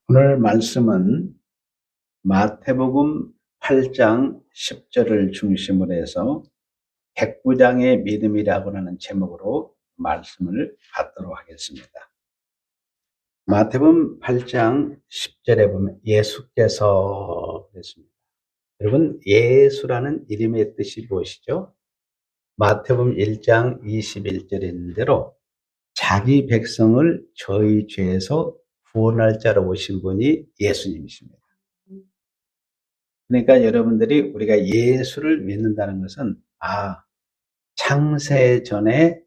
오늘 말씀은 마태복음 8장 10절을 중심으로 해서 백부장의 믿음이라고 하는 제목으로 말씀을 받도록 하겠습니다. 마태복음 8장 10절에 보면 예수께서 그랬습니다. 여러분, 예수라는 이름의 뜻이 무엇이죠? 마태복음 1장 21절에 있는 대로 자기 백성을 저희 죄에서 구원할 자로 오신 분이 예수님이십니다. 그러니까 여러분들이 우리가 예수를 믿는다는 것은 창세 전에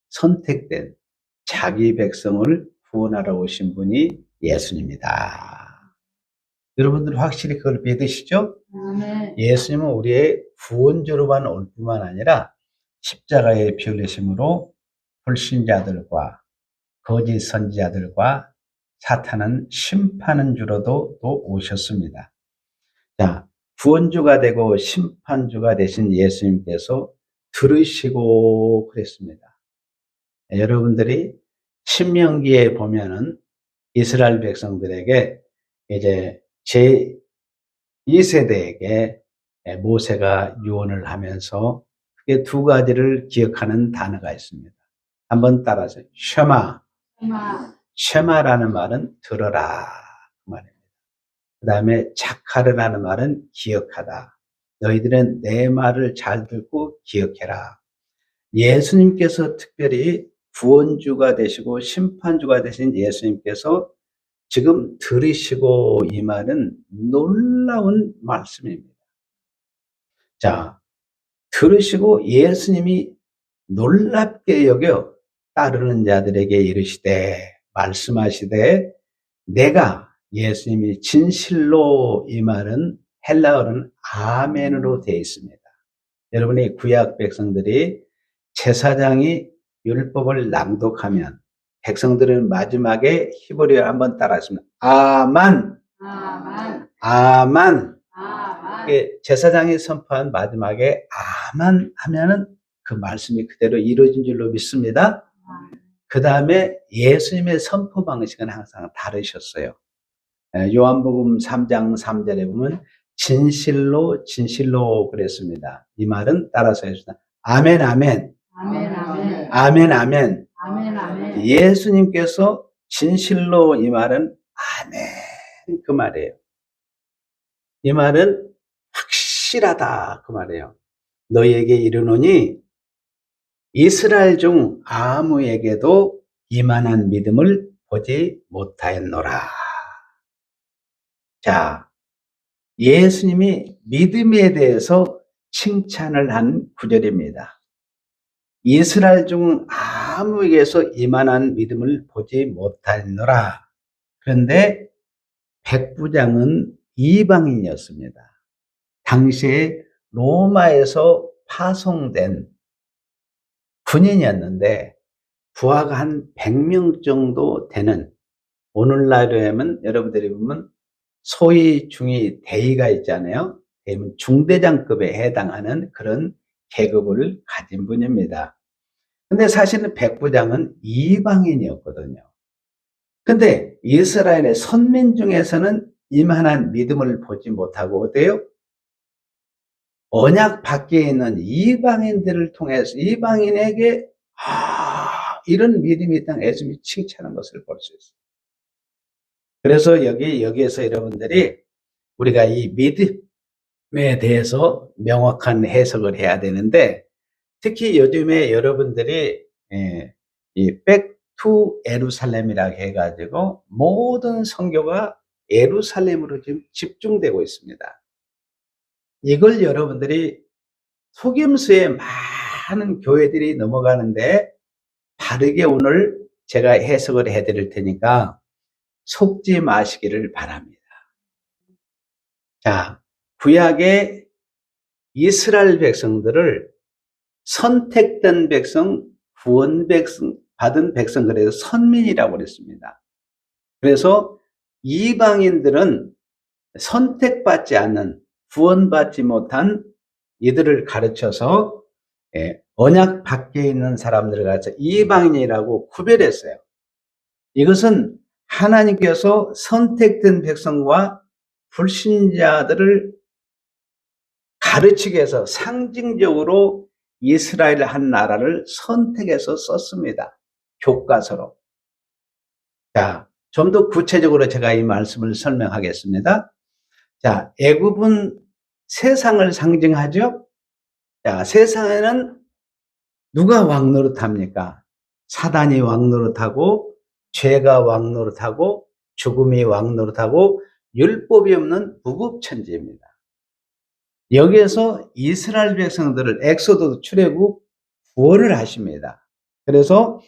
선택된 자기 백성을 구원하러 오신 분이 예수님이다. 여러분들 확실히 그걸 믿으시죠? 네. 예수님은 우리의 구원주로만 올 뿐만 아니라 십자가의 피 흘리심으로 불신자들과 거짓 선지자들과 사탄은 심판은 주로도 또 오셨습니다. 자, 구원주가 되고 심판주가 되신 예수님께서 들으시고 그랬습니다. 여러분들이 신명기에 보면은 이스라엘 백성들에게 이제 제2세대에게 모세가 유언을 하면서 크게 두 가지를 기억하는 단어가 있습니다. 한번 따라서 쉐마라는 말은 들어라 그 말입니다. 그 다음에 자카르라는 말은 기억하다. 너희들은 내 말을 잘 듣고 기억해라. 예수님께서 특별히 구원주가 되시고 심판주가 되신 예수님께서 지금 들으시고 이 말은 놀라운 말씀입니다. 자, 들으시고 예수님이 놀랍게 여겨 따르는 자들에게 이르시되 말씀하시되 내가 예수님이 진실로 이 말은 헬라어는 아멘으로 되어 있습니다. 여러분이 구약 백성들이 제사장이 율법을 낭독하면 백성들은 마지막에 히브리어 한번 따라하시면 아만. 제사장이 선포한 마지막에 아만 하면은 그 말씀이 그대로 이루어진 줄로 믿습니다. 그 다음에 예수님의 선포 방식은 항상 다르셨어요. 요한복음 3장 3절에 보면 진실로 진실로 그랬습니다. 이 말은 따라서 해주시다. 아멘 아멘. 아멘 아멘. 예수님께서 진실로 이 말은 아멘 그 말이에요. 이 말은 확실하다 그 말이에요. 너희에게 이르노니 이스라엘 중 아무에게도 이만한 믿음을 보지 못하였노라. 자, 예수님이 믿음에 대해서 칭찬을 한 구절입니다. 이스라엘 중 아무에게서 이만한 믿음을 보지 못하였노라. 그런데 백부장은 이방인이었습니다. 당시에 로마에서 파송된 군인이었는데 부하가 한 100명 정도 되는, 오늘날로 하면 여러분들이 보면 소위 중위 대위가 있잖아요. 대위는 중대장급에 해당하는 그런 계급을 가진 분입니다. 근데 사실은 백부장은 이방인이었거든요. 근데 이스라엘의 선민 중에서는 이만한 믿음을 보지 못하고 어때요? 언약 밖에 있는 이방인들을 통해서 이방인에게 이런 믿음이 있다는 예수님이 칭찬한 것을 볼 수 있어요. 그래서 여기에서 여러분들이 우리가 이 믿음에 대해서 명확한 해석을 해야 되는데, 특히 요즘에 여러분들이 이 Back to 예루살렘이라고 해가지고 모든 선교가 예루살렘으로 지금 집중되고 있습니다. 이걸 여러분들이 속임수에 많은 교회들이 넘어가는데 바르게 오늘 제가 해석을 해드릴 테니까 속지 마시기를 바랍니다. 자, 구약의 이스라엘 백성들을 선택된 백성, 구원 백성, 받은 백성, 그래서 선민이라고 그랬습니다. 그래서 이방인들은 선택받지 않는, 구원받지 못한 이들을 가르쳐서 언약 밖에 있는 사람들을 가르쳐 이방인이라고 구별했어요. 이것은 하나님께서 선택된 백성과 불신자들을 가르치기 위해서 상징적으로 이스라엘 한 나라를 선택해서 썼습니다. 교과서로. 자, 좀 더 구체적으로 제가 이 말씀을 설명하겠습니다. 자, 애굽은 세상을 상징하죠? 자, 세상에는 누가 왕노릇합니까? 사단이 왕노릇하고, 죄가 왕노릇하고, 죽음이 왕노릇하고, 율법이 없는 무법천지입니다. 여기에서 이스라엘 백성들을 엑소도 출애굽 구원을 하십니다. 그래서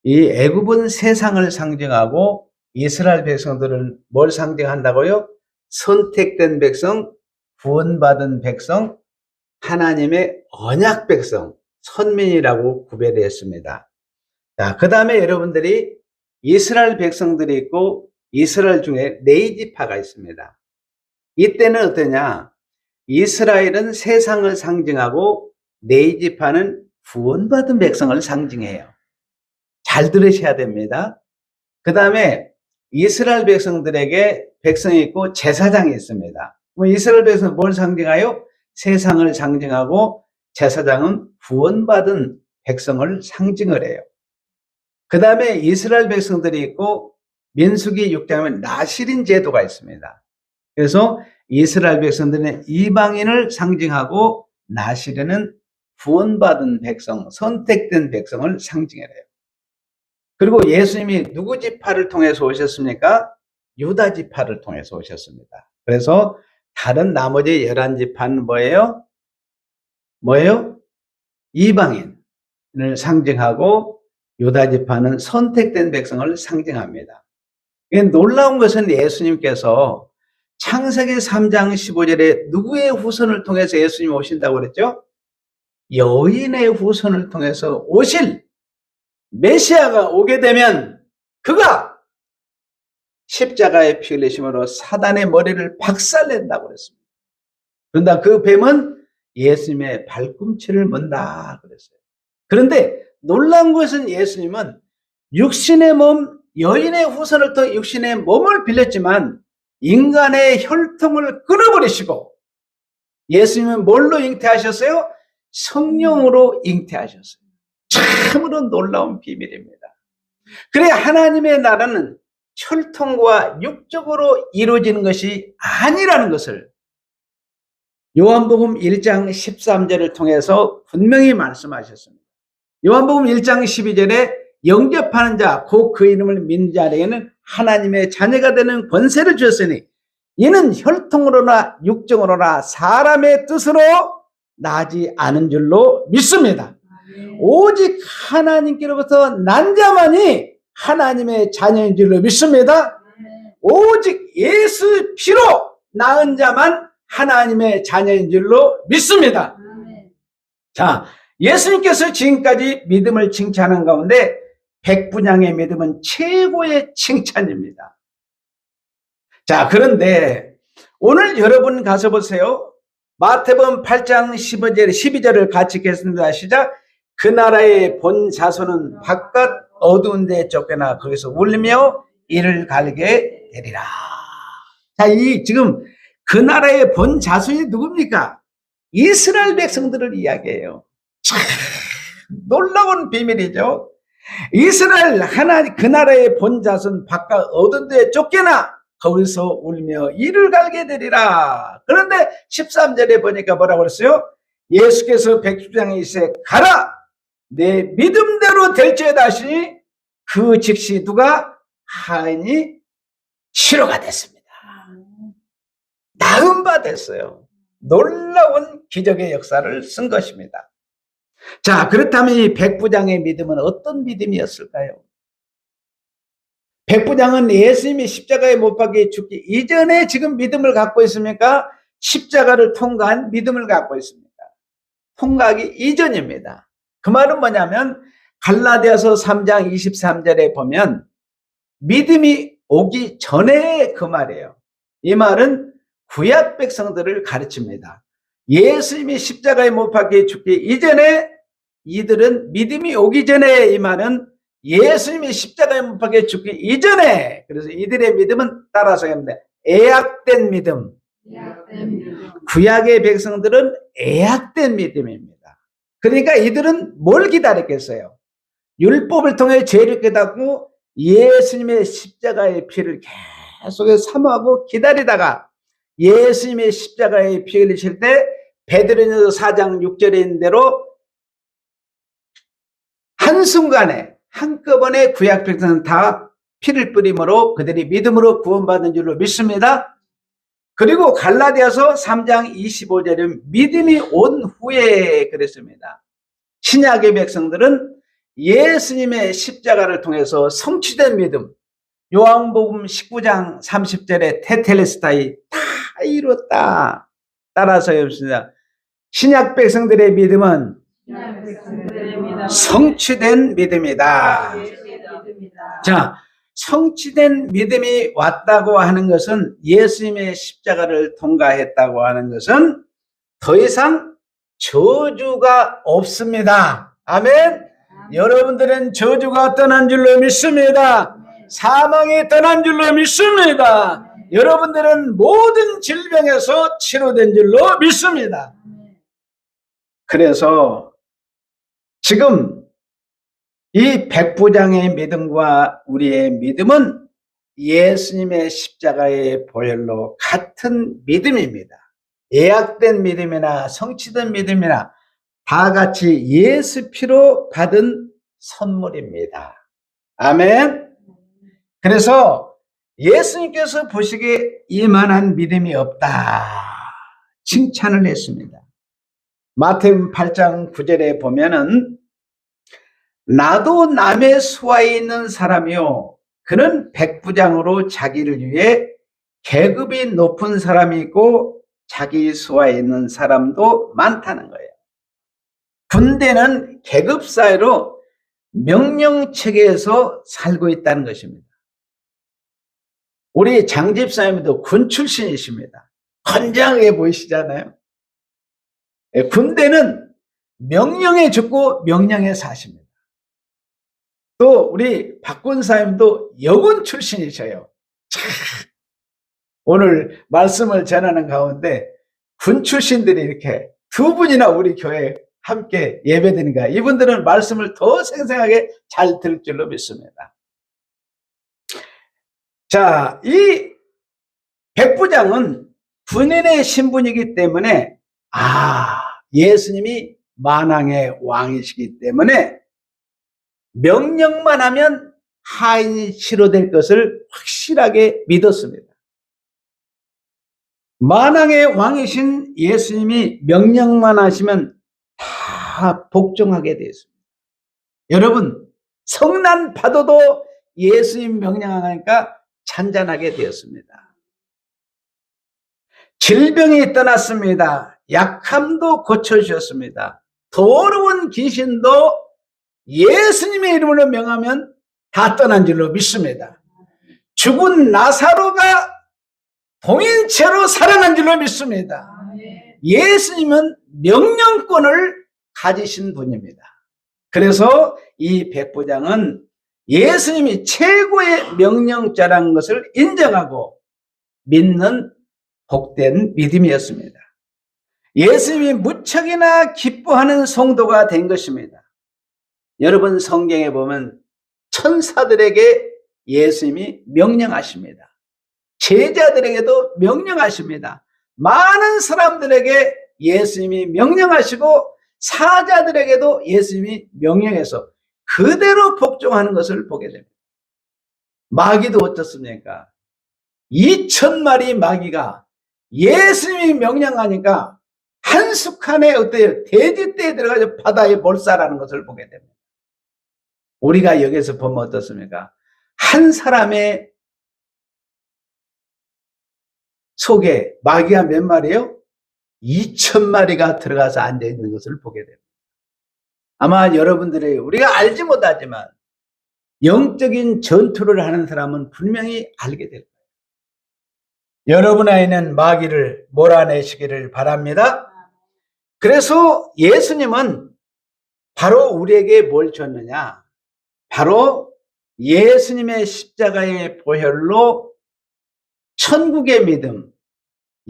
이 애굽은 세상을 상징하고 이스라엘 백성들은 뭘 상징한다고요? 선택된 백성, 구원받은 백성, 하나님의 언약 백성, 선민이라고 구별했습니다. 자, 그 다음에 여러분들이 이스라엘 백성들이 있고 이스라엘 중에 네이지파가 있습니다. 이때는 어떠냐? 이스라엘은 세상을 상징하고 네이지파는 구원받은 백성을 상징해요. 잘 들으셔야 됩니다. 그 다음에 이스라엘 백성들에게 백성이 있고 제사장이 있습니다. 이스라엘 백성은 뭘 상징하여? 세상을 상징하고 제사장은 구원받은 백성을 상징을 해요. 그 다음에 이스라엘 백성들이 있고 민수기 6장에 나실인 제도가 있습니다. 그래서 이스라엘 백성들은 이방인을 상징하고 나실인은 구원받은 백성, 선택된 백성을 상징해요. 그리고 예수님이 누구 지파를 통해서 오셨습니까? 유다 지파를 통해서 오셨습니다. 그래서 다른 나머지 11지파는 뭐예요? 뭐예요? 이방인을 상징하고 유다 지파는 선택된 백성을 상징합니다. 놀라운 것은 예수님께서 창세기 3장 15절에 누구의 후손을 통해서 예수님이 오신다고 그랬죠? 여인의 후손을 통해서 오실 메시아가 오게 되면 그가 십자가에 피 흘리심으로 사단의 머리를 박살낸다고 그랬습니다. 그런데 그 뱀은 예수님의 발꿈치를 문다 그랬어요. 그런데 놀라운 것은 예수님은 육신의 몸, 여인의 후손을 통해 육신의 몸을 빌렸지만 인간의 혈통을 끊어버리시고 예수님은 뭘로 잉태하셨어요? 성령으로 잉태하셨어요. 참으로 놀라운 비밀입니다. 그래 하나님의 나라는 혈통과 육적으로 이루어지는 것이 아니라는 것을 요한복음 1장 13절을 통해서 분명히 말씀하셨습니다. 요한복음 1장 12절에 영접하는 자, 곧 그 이름을 믿는 자에게는 하나님의 자녀가 되는 권세를 주셨으니 이는 혈통으로나 육정으로나 사람의 뜻으로 나지 않은 줄로 믿습니다. 오직 하나님께로부터 난 자만이 하나님의 자녀인 줄로 믿습니다. 오직 예수 피로 낳은 자만 하나님의 자녀인 줄로 믿습니다. 자, 예수님께서 지금까지 믿음을 칭찬한 가운데 백분양의 믿음은 최고의 칭찬입니다. 자, 그런데 오늘 여러분 가서 보세요. 마태복음 8장 12절을 같이 읽겠습니다. 시작. 그 나라의 본 자손은 바깥 어두운 데에 쫓겨나 거기서 울며 이를 갈게 되리라. 자, 지금 그 나라의 본 자손이 누굽니까? 이스라엘 백성들을 이야기해요. 참 놀라운 비밀이죠. 이스라엘 그 나라의 본 자손 바깥 어두운 데에 쫓겨나 거기서 울며 이를 갈게 되리라. 그런데 13절에 보니까 뭐라고 그랬어요? 예수께서 백주장에 이르시되 가라 내 믿음대로 될지어다 하시니 그 즉시 누가 하인이 치료가 됐습니다. 나은 바 됐어요. 놀라운 기적의 역사를 쓴 것입니다. 자, 그렇다면 이 백부장의 믿음은 어떤 믿음이었을까요? 백부장은 예수님이 십자가에 못 박혀 죽기 이전에 지금 믿음을 갖고 있습니까? 십자가를 통과한 믿음을 갖고 있습니까? 통과하기 이전입니다. 그 말은 뭐냐면 갈라디아서 3장 23절에 보면 믿음이 오기 전에 그 말이에요. 이 말은 구약 백성들을 가르칩니다. 예수님이 십자가에 못 박혀 죽기 이전에 이들은 믿음이 오기 전에 이 말은 예수님이 십자가에 못 박혀 죽기 이전에, 그래서 이들의 믿음은 따라서 합니다. 애약된 믿음. 구약의 백성들은 애약된 믿음입니다. 그러니까 이들은 뭘 기다렸겠어요? 율법을 통해 죄를 깨닫고 예수님의 십자가의 피를 계속해서 사모하고 기다리다가 예수님의 십자가의 피 흘리실 때 베드로전서 4장 6절에 있는 대로 한순간에 한꺼번에 구약 백성은 다 피를 뿌림으로 그들이 믿음으로 구원받은 줄로 믿습니다. 그리고 갈라디아서 3장 25절에 믿음이 온 후에 그랬습니다. 신약의 백성들은 예수님의 십자가를 통해서 성취된 믿음, 요한복음 19장 30절에 테텔레스타이 다 이뤘다. 따라서 여러분들 신약 백성들의 믿음은 성취된 믿음이다. 자, 성취된 믿음이 왔다고 하는 것은 예수님의 십자가를 통과했다고 하는 것은 더 이상 저주가 없습니다. 아멘. 여러분들은 저주가 떠난 줄로 믿습니다. 사망이 떠난 줄로 믿습니다. 여러분들은 모든 질병에서 치료된 줄로 믿습니다. 그래서 지금 이 백부장의 믿음과 우리의 믿음은 예수님의 십자가의 보혈로 같은 믿음입니다. 예약된 믿음이나 성취된 믿음이나 다 같이 예수 피로 받은 선물입니다. 아멘. 그래서 예수님께서 보시기에 이만한 믿음이 없다 칭찬을 했습니다. 마태복음 8장 9절에 보면은 나도 남의 수하에 있는 사람이요 그는 백부장으로 자기를 위해 계급이 높은 사람이 있고 자기 수하에 있는 사람도 많다는 거예요. 군대는 계급 사회로 명령체계에서 살고 있다는 것입니다. 우리 장집사님도 군 출신이십니다. 건장하게 보이시잖아요. 군대는 명령에 죽고 명령에 사십니다. 또 우리 박군사님도 여군 출신이셔요. 참, 오늘 말씀을 전하는 가운데 군 출신들이 이렇게 두 분이나 우리 교회에 함께 예배드리니까 이분들은 말씀을 더 생생하게 잘 들을 줄로 믿습니다. 자, 이 백부장은 군인의 신분이기 때문에 예수님이 만왕의 왕이시기 때문에 명령만 하면 하인이 치료될 것을 확실하게 믿었습니다. 만왕의 왕이신 예수님이 명령만 하시면 다 복종하게 되었습니다. 여러분, 성난 파도도 예수님 명령하니까 잔잔하게 되었습니다. 질병이 떠났습니다. 약함도 고쳐주셨습니다. 더러운 귀신도 예수님의 이름으로 명하면 다 떠난 줄로 믿습니다. 죽은 나사로가 동인체로 살아난 줄로 믿습니다. 예수님은 명령권을 가지신 분입니다. 그래서 이 백부장은 예수님이 최고의 명령자라는 것을 인정하고 믿는 복된 믿음이었습니다. 예수님이 무척이나 기뻐하는 성도가 된 것입니다. 여러분 성경에 보면 천사들에게 예수님이 명령하십니다. 제자들에게도 명령하십니다. 많은 사람들에게 예수님이 명령하시고 사자들에게도 예수님이 명령해서 그대로 복종하는 것을 보게 됩니다. 마귀도 어떻습니까? 2,000마리 마귀가 예수님이 명령하니까 한순간에 어때요? 돼지떼에 들어가서 바다에 몰살하는 것을 보게 됩니다. 우리가 여기서 보면 어떻습니까? 한 사람의 속에 마귀가 몇 마리요? 2,000마리가 들어가서 앉아있는 것을 보게 됩니다. 아마 여러분들이 우리가 알지 못하지만 영적인 전투를 하는 사람은 분명히 알게 될 거예요. 여러분 안에는 마귀를 몰아내시기를 바랍니다. 그래서 예수님은 바로 우리에게 뭘 줬느냐? 바로 예수님의 십자가의 보혈로 천국의 믿음,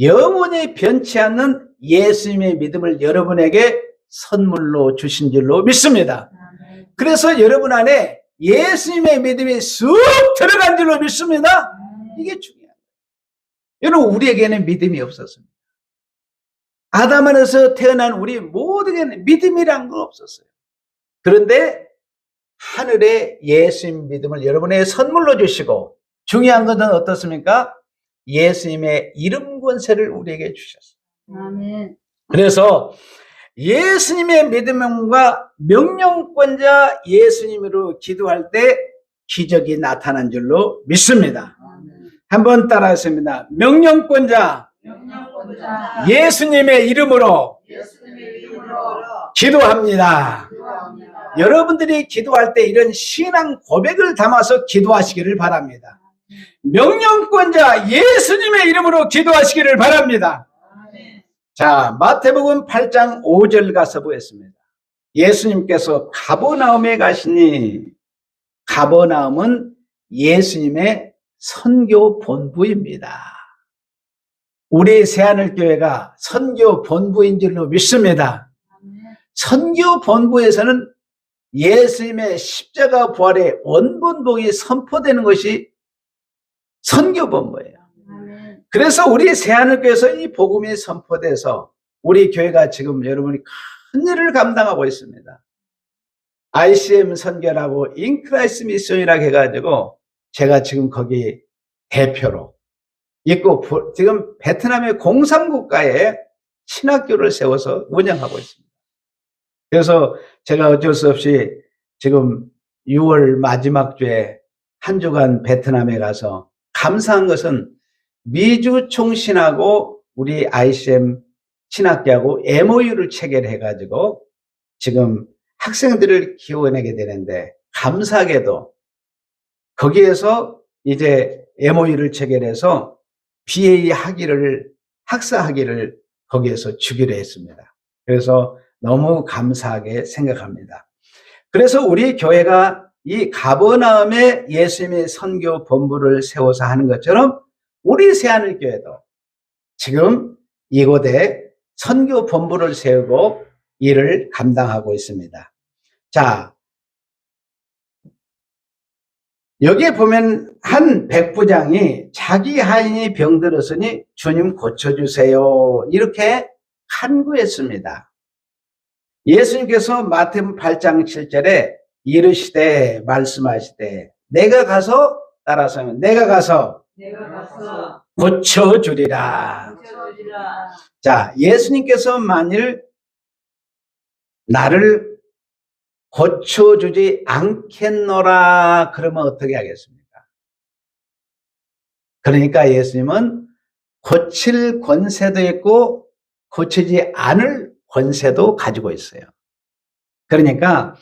영원히 변치 않는 예수님의 믿음을 여러분에게 선물로 주신 줄로 믿습니다. 그래서 여러분 안에 예수님의 믿음이 쑥 들어간 줄로 믿습니다. 이게 중요해요. 여러분, 우리에게는 믿음이 없었습니다. 아담 안에서 태어난 우리 모두에게는 믿음이란 건 없었어요. 그런데 하늘에 예수님 믿음을 여러분에게 선물로 주시고, 중요한 것은 어떻습니까? 예수님의 이름 권세를 우리에게 주셨어요. 아멘. 그래서 예수님의 믿음과 명령권자 예수님으로 기도할 때 기적이 나타난 줄로 믿습니다. 한번 따라하겠습니다. 명령권자 예수님의 이름으로 기도합니다. 여러분들이 기도할 때 이런 신앙 고백을 담아서 기도하시기를 바랍니다. 명령권자 예수님의 이름으로 기도하시기를 바랍니다. 자, 마태복음 8장 5절 가서 보겠습니다. 예수님께서 가버나움에 가시니, 가버나움은 예수님의 선교 본부입니다. 우리 새하늘교회가 선교 본부인 줄로 믿습니다. 선교 본부에서는 예수님의 십자가 부활의 원본복이 선포되는 것이 선교 본부예요. 그래서 우리 새하늘교회에서 이 복음이 선포돼서 우리 교회가 지금 여러분이 큰 일을 감당하고 있습니다. ICM 선교라고 인크라이스 미션이라고 해가지고 제가 지금 거기 대표로 있고, 지금 베트남의 공산국가에 신학교를 세워서 운영하고 있습니다. 그래서 제가 어쩔 수 없이 지금 6월 마지막 주에 한 주간 베트남에 가서 감사한 것은 미주 총신하고 우리 ICM 신학교하고 MOU를 체결해가지고 지금 학생들을 기원하게 되는데, 감사하게도 거기에서 이제 MOU를 체결해서 BA 학사 학위를 거기에서 주기로 했습니다. 그래서 너무 감사하게 생각합니다. 그래서 우리 교회가 이 가버나움에 예수님의 선교 본부를 세워서 하는 것처럼 우리 새하늘교회도 지금 이곳에 선교 본부를 세우고 일을 감당하고 있습니다. 자, 여기에 보면 한 백부장이 자기 하인이 병들었으니 주님 고쳐주세요, 이렇게 간구했습니다. 예수님께서 마태복음 8장 7절에 이르시되 말씀하시되 내가 가서, 따라서 내가 가서 고쳐주리라. 자, 예수님께서 만일 나를 고쳐주지 않겠노라 그러면 어떻게 하겠습니까? 그러니까 예수님은 고칠 권세도 있고 고치지 않을 권세도 가지고 있어요. 그러니까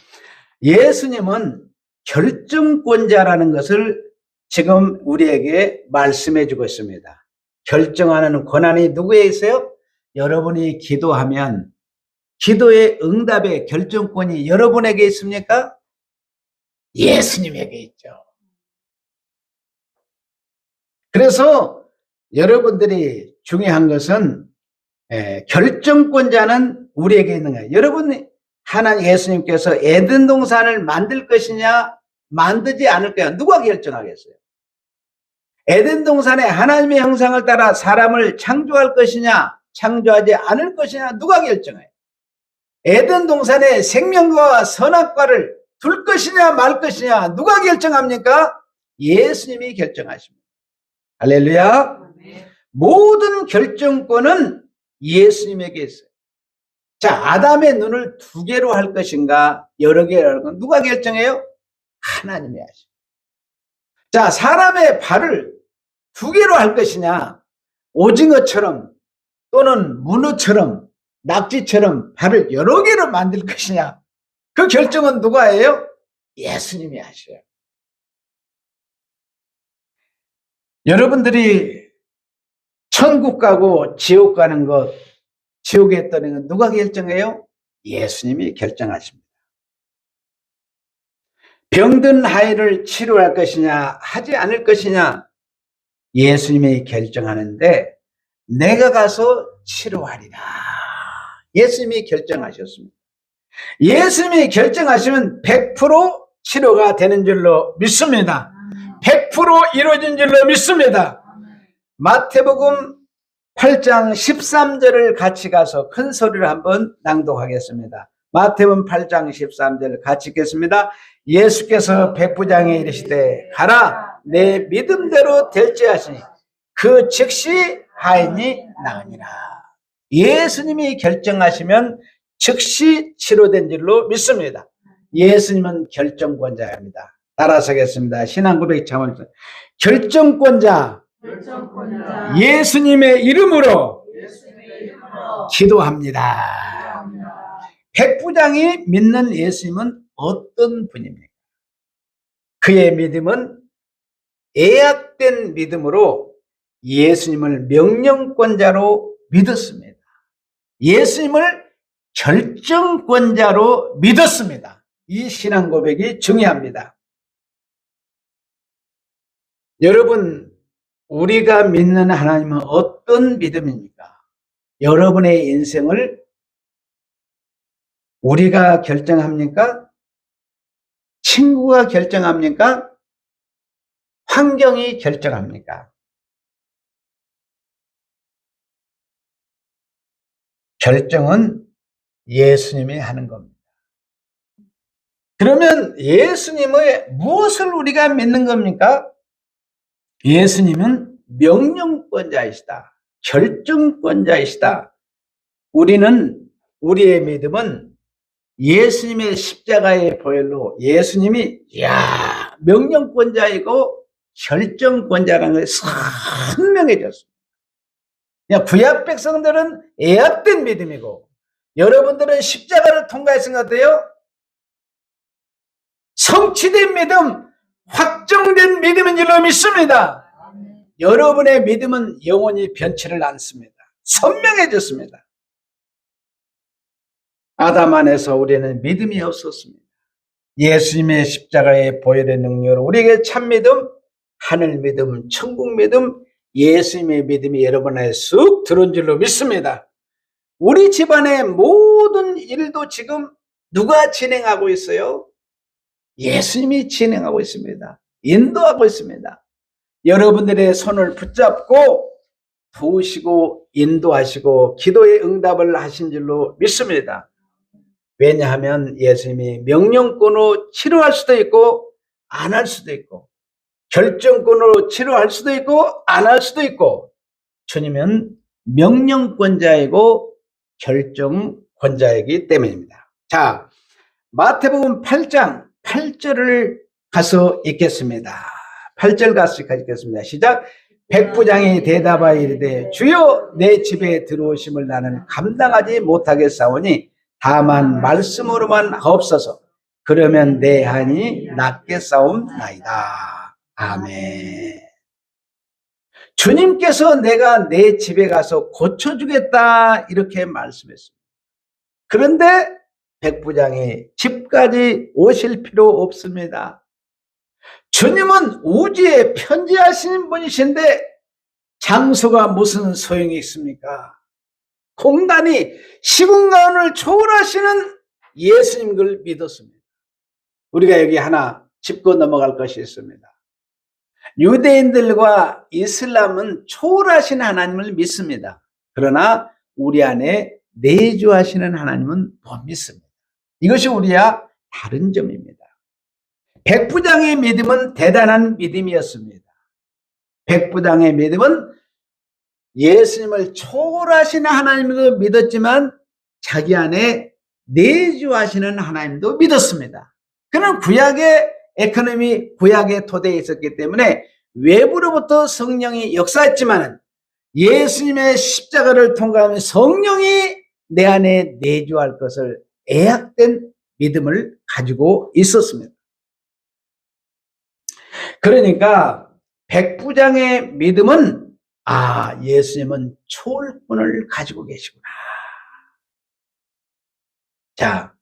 예수님은 결정권자라는 것을 지금 우리에게 말씀해 주고 있습니다. 결정하는 권한이 누구에 있어요? 여러분이 기도하면 기도의 응답의 결정권이 여러분에게 있습니까? 예수님에게 있죠. 그래서 여러분들이 중요한 것은 결정권자는 우리에게 있는 거예요. 여러분, 하나님 예수님께서 에덴 동산을 만들 것이냐 만들지 않을 거냐 누가 결정하겠어요? 에덴 동산에 하나님의 형상을 따라 사람을 창조할 것이냐 창조하지 않을 것이냐 누가 결정해요? 에덴 동산에 생명과 선악과를 둘 것이냐 말 것이냐 누가 결정합니까? 예수님이 결정하십니다. 할렐루야. 모든 결정권은 예수님에게 있어요. 자, 아담의 눈을 2개로 할 것인가 여러 개로 할 것인가 누가 결정해요? 하나님이 하십니다. 자, 사람의 발을 2개로 할 것이냐 오징어처럼 또는 문어처럼 낙지처럼 발을 여러 개로 만들 것이냐 그 결정은 누가 해요? 예수님이 하셔요. 여러분들이 천국 가고 지옥 가는 것, 지옥에 떠나는 것 누가 결정해요? 예수님이 결정하십니다. 병든 아이를 치료할 것이냐 하지 않을 것이냐 예수님이 결정하는데 내가 가서 치료하리라. 예수님이 결정하셨습니다. 예수님이 결정하시면 100% 치료가 되는 줄로 믿습니다. 100% 이루어진 줄로 믿습니다. 마태복음 8장 13절을 같이 가서 큰 소리를 한번 낭독하겠습니다. 마태복음 8장 13절 같이 읽겠습니다. 예수께서 백부장에 이르시되 가라 내 믿음대로 될지 하시니 그 즉시 하인이 나으니라. 예수님이 결정하시면 즉시 치료된 줄로 믿습니다. 예수님은 결정권자입니다. 따라서 하겠습니다. 신앙고백 참을 결정권자 예수님의 이름으로 기도합니다. 백부장이 믿는 예수님은 어떤 분입니까? 그의 믿음은 애약된 믿음으로 예수님을 명령권자로 믿었습니다. 예수님을 결정권자로 믿었습니다. 이 신앙 고백이 중요합니다. 여러분, 우리가 믿는 하나님은 어떤 믿음입니까? 여러분의 인생을 우리가 결정합니까? 친구가 결정합니까? 환경이 결정합니까? 결정은 예수님이 하는 겁니다. 그러면 예수님의 무엇을 우리가 믿는 겁니까? 예수님은 명령권자이시다. 결정권자이시다. 우리의 믿음은 예수님의 십자가의 보혈로 예수님이 명령권자이고 결정권자라는 것이 선명해졌습니다. 구약 백성들은 애약된 믿음이고 여러분들은 십자가를 통과했은 것 같아요. 성취된 믿음, 확정된 믿음인 줄로 믿습니다. 여러분의 믿음은 영원히 변치를 않습니다. 선명해졌습니다. 아담 안에서 우리는 믿음이 없었습니다. 예수님의 십자가의 보혈의 능력으로 우리에게 참 믿음, 하늘 믿음, 천국 믿음, 예수님의 믿음이 여러분 안에 쑥 들어온 줄로 믿습니다. 우리 집안의 모든 일도 지금 누가 진행하고 있어요? 예수님이 진행하고 있습니다. 인도하고 있습니다. 여러분들의 손을 붙잡고 도우시고 인도하시고 기도의 응답을 하신 줄로 믿습니다. 왜냐하면 예수님이 명령권으로 치료할 수도 있고 안 할 수도 있고 결정권으로 치료할 수도 있고 안 할 수도 있고 주님은 명령권자이고 결정권자이기 때문입니다. 자, 마태복음 8장 8절을 가서 읽겠습니다. 8절 가서 읽겠습니다. 시작. 백부장이 대답하여 이르되 주여 내 집에 들어오심을 나는 감당하지 못하겠사오니 다만 말씀으로만 하옵소서. 그러면 내 한이 낫겠사옵나이다. 아멘. 주님께서 내가 내 집에 가서 고쳐주겠다 이렇게 말씀했습니다. 그런데 백부장이 집까지 오실 필요 없습니다. 주님은 우주에 편지하시는 분이신데 장소가 무슨 소용이 있습니까? 공간이 시공간을 초월하시는 예수님을 믿었습니다. 우리가 여기 하나 짚고 넘어갈 것이 있습니다. 유대인들과 이슬람은 초월하신 하나님을 믿습니다. 그러나 우리 안에 내주하시는 하나님은 못 믿습니다. 이것이 우리와 다른 점입니다. 백부장의 믿음은 대단한 믿음이었습니다. 백부장의 믿음은 예수님을 초월하시는 하나님도 믿었지만 자기 안에 내주하시는 하나님도 믿었습니다. 그는 구약의 에코노미, 구약의 토대에 있었기 때문에 외부로부터 성령이 역사했지만 예수님의 십자가를 통과하면 성령이 내 안에 내주할 것을 애약된 믿음을 가지고 있었습니다. 그러니까 백부장의 믿음은 예수님은 초월권을 가지고 계시구나. 자,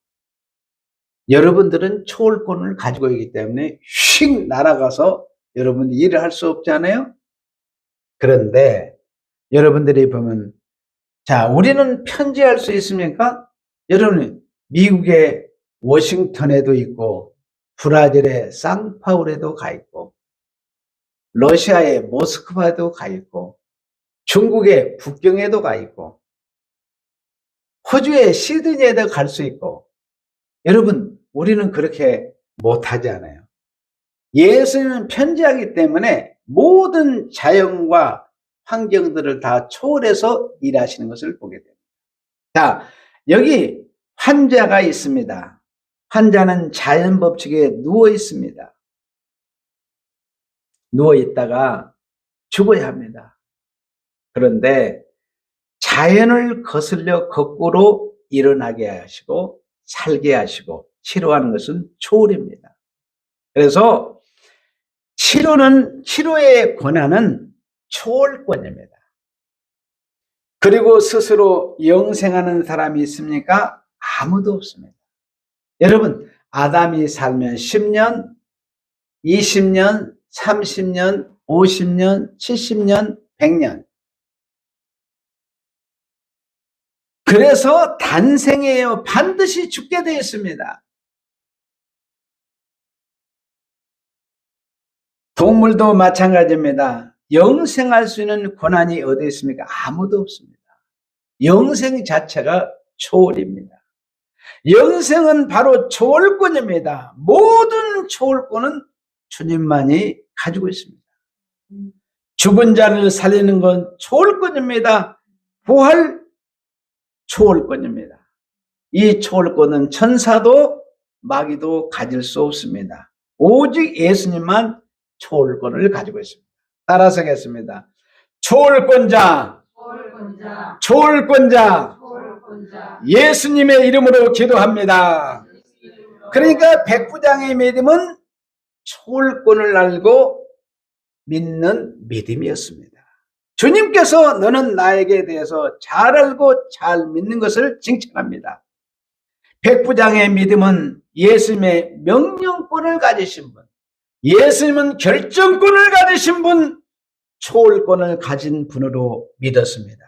여러분들은 초월권을 가지고 있기 때문에 휙 날아가서 여러분이 일을 할 수 없잖아요. 그런데 여러분들이 보면, 자, 우리는 편지할 수 있습니까? 여러분, 미국의 워싱턴에도 있고, 브라질의 상파울에도 가 있고, 러시아의 모스크바에도 가 있고, 중국의 북경에도 가 있고, 호주의 시드니에도 갈 수 있고, 여러분, 우리는 그렇게 못하지 않아요. 예수님은 편지하기 때문에 모든 자연과 환경들을 다 초월해서 일하시는 것을 보게 됩니다. 자, 여기 환자가 있습니다. 환자는 자연 법칙에 누워 있습니다. 누워 있다가 죽어야 합니다. 그런데 자연을 거슬려 거꾸로 일어나게 하시고 살게 하시고 치료하는 것은 초월입니다. 그래서 치료의 권한은 초월권입니다. 그리고 스스로 영생하는 사람이 있습니까? 아무도 없습니다. 여러분, 아담이 살면 10년, 20년, 30년, 50년, 70년, 100년. 그래서 단생이에요. 반드시 죽게 되어 있습니다. 동물도 마찬가지입니다. 영생할 수 있는 권한이 어디 있습니까? 아무도 없습니다. 영생 자체가 초월입니다. 영생은 바로 초월권입니다. 모든 초월권은 주님만이 가지고 있습니다. 죽은 자를 살리는 건 초월권입니다. 부활 초월권입니다. 이 초월권은 천사도 마귀도 가질 수 없습니다. 오직 예수님만 초월권을 가지고 있습니다. 따라서 하겠습니다. 초월권자, 초월권자, 예수님의 이름으로 기도합니다. 그러니까 백부장의 믿음은 초월권을 알고 믿는 믿음이었습니다. 주님께서 너는 나에게 대해서 잘 알고 잘 믿는 것을 칭찬합니다. 백부장의 믿음은 예수님의 명령권을 가지신 분, 예수님은 결정권을 가지신 분, 초월권을 가진 분으로 믿었습니다.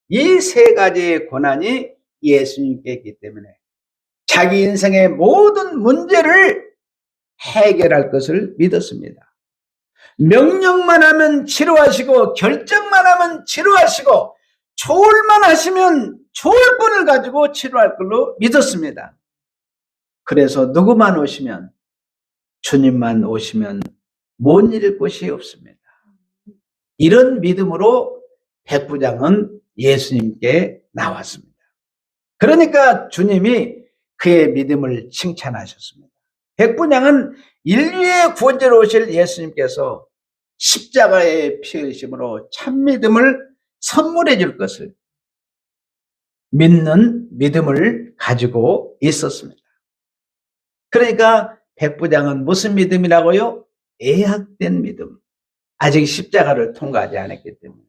이 세 가지의 권한이 예수님께 있기 때문에 자기 인생의 모든 문제를 해결할 것을 믿었습니다. 명령만 하면 치료하시고 결정만 하면 치료하시고 초월만 하시면 초월권을 가지고 치료할 걸로 믿었습니다. 그래서 누구만 오시면, 주님만 오시면 못 잃을 곳이 없습니다. 이런 믿음으로 백부장은 예수님께 나왔습니다. 그러니까 주님이 그의 믿음을 칭찬하셨습니다. 백부장은 인류의 구원자로 오실 예수님께서 십자가의 피 흘리심으로 참 믿음을 선물해 줄 것을 믿는 믿음을 가지고 있었습니다. 그러니까 백부장은 무슨 믿음이라고요? 애학된 믿음. 아직 십자가를 통과하지 않았기 때문에.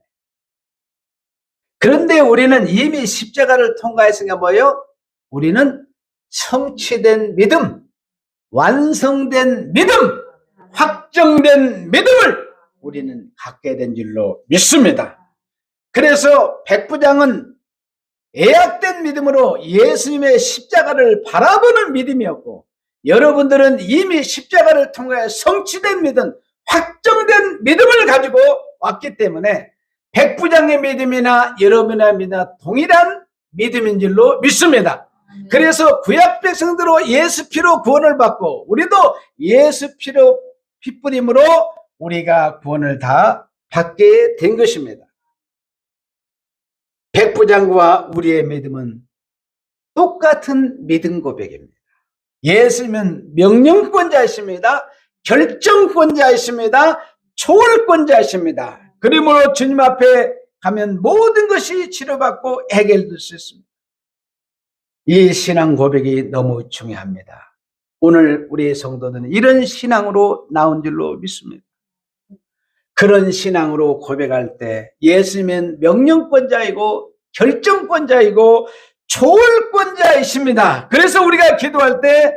그런데 우리는 이미 십자가를 통과했으니까 뭐예요? 우리는 성취된 믿음, 완성된 믿음, 확정된 믿음을 우리는 갖게 된 줄로 믿습니다. 그래서 백부장은 애약된 믿음으로 예수님의 십자가를 바라보는 믿음이었고, 여러분들은 이미 십자가를 통해 성취된 믿음, 확정된 믿음을 가지고 왔기 때문에 백부장의 믿음이나 여러분의 믿음이나 동일한 믿음인 줄로 믿습니다. 그래서 구약 백성들로 예수 피로 구원을 받고 우리도 예수 피로 핏부림으로 우리가 구원을 다 받게 된 것입니다. 백부장과 우리의 믿음은 똑같은 믿음 고백입니다. 예수님은 명령권자이십니다. 결정권자이십니다. 초월권자이십니다. 그러므로 주님 앞에 가면 모든 것이 치료받고 해결될 수 있습니다. 이 신앙 고백이 너무 중요합니다. 오늘 우리 성도들은 이런 신앙으로 나온 줄로 믿습니다. 그런 신앙으로 고백할 때 예수님은 명령권자이고 결정권자이고 초월권자이십니다. 그래서 우리가 기도할 때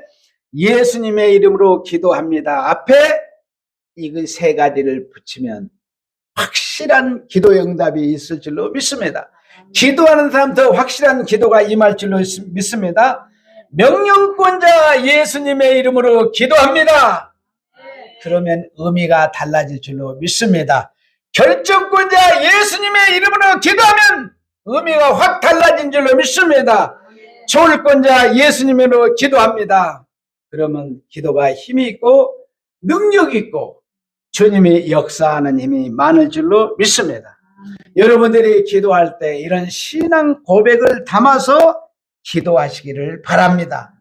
예수님의 이름으로 기도합니다. 앞에 이 세 가지를 붙이면 확실한 기도 응답이 있을 줄로 믿습니다. 기도하는 사람도 확실한 기도가 임할 줄로 믿습니다. 명령권자 예수님의 이름으로 기도합니다. 그러면 의미가 달라질 줄로 믿습니다. 결정권자 예수님의 이름으로 기도하면 의미가 확 달라진 줄로 믿습니다. 조울권자 예수님으로 기도합니다. 그러면 기도가 힘이 있고 능력이 있고 주님이 역사하는 힘이 많을 줄로 믿습니다. 여러분들이 기도할 때 이런 신앙 고백을 담아서 기도하시기를 바랍니다.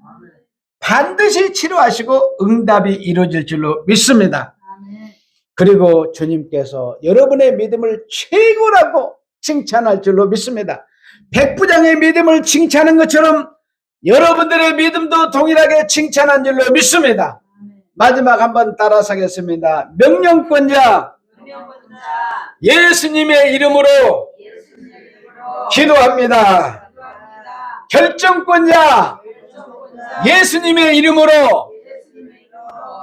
반드시 치료하시고 응답이 이루어질 줄로 믿습니다. 그리고 주님께서 여러분의 믿음을 최고라고 칭찬할 줄로 믿습니다. 백부장의 믿음을 칭찬한 것처럼 여러분들의 믿음도 동일하게 칭찬한 줄로 믿습니다. 마지막 한번 따라서 하겠습니다. 명령권자 예수님의 이름으로 기도합니다. 결정권자 예수님의 이름으로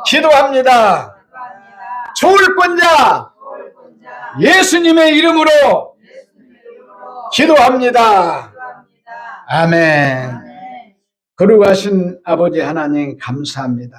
기도합니다. 조울권자 예수님의 이름으로 기도합니다. 아멘. 거룩하신 아버지 하나님 감사합니다.